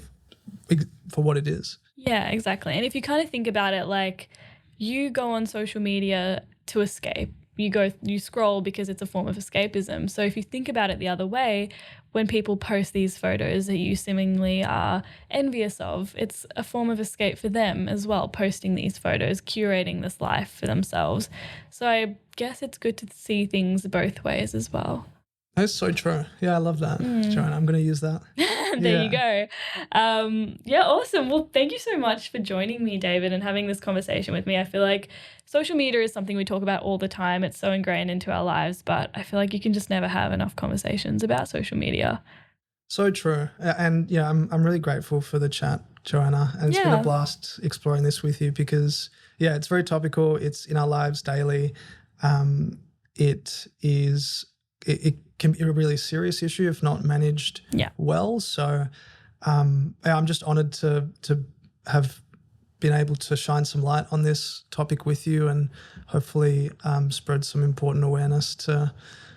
what it is. Yeah, exactly. And if you kind of think about it, like you go on social media to escape. You scroll because it's a form of escapism. So if you think about it the other way, when people post these photos that you seemingly are envious of, it's a form of escape for them as well, posting these photos, curating this life for themselves. So I guess it's good to see things both ways as well. That's so true. Yeah, I love that, Joanna. I'm going to use that. There you go. Awesome. Well, thank you so much for joining me, David, and having this conversation with me. I feel like social media is something we talk about all the time. It's so ingrained into our lives, but I feel like you can just never have enough conversations about social media. So true. And yeah, I'm really grateful for the chat, Joanna. And it's been a blast exploring this with you because, it's very topical. It's in our lives daily. It can be a really serious issue if not managed well. So I'm just honoured to have been able to shine some light on this topic with you and hopefully spread some important awareness to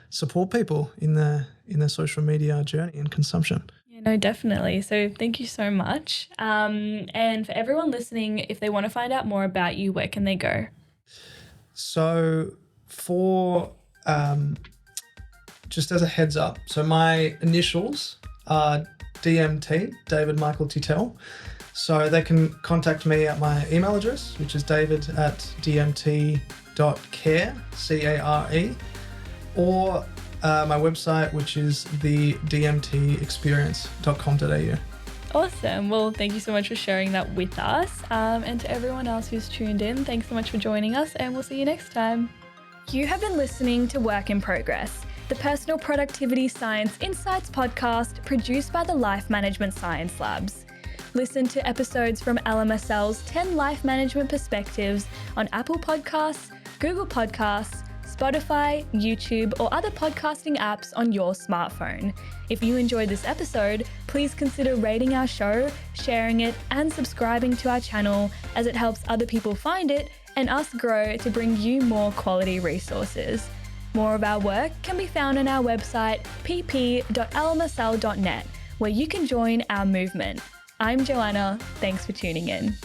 support people in their social media journey and consumption. Yeah, no, definitely. So thank you so much. And for everyone listening, if they want to find out more about you, where can they go? So for just as a heads up, so my initials are DMT, David Michael Titeu. So they can contact me at my email address, which is david@dmt.care, C-A-R-E, or my website, which is thedmtexperience.com.au. Awesome. Well, thank you so much for sharing that with us. And to everyone else who's tuned in, thanks so much for joining us, and we'll see you next time. You have been listening to Work in Progress, the Personal Productivity Science Insights podcast produced by the Life Management Science Labs. Listen to episodes from LMSL's 10 Life Management Perspectives on Apple Podcasts, Google Podcasts, Spotify, YouTube, or other podcasting apps on your smartphone. If you enjoyed this episode, please consider rating our show, sharing it, and subscribing to our channel as it helps other people find it and us grow to bring you more quality resources. More of our work can be found on our website pp.lmsl.net, where you can join our movement. I'm Joanna. Thanks for tuning in.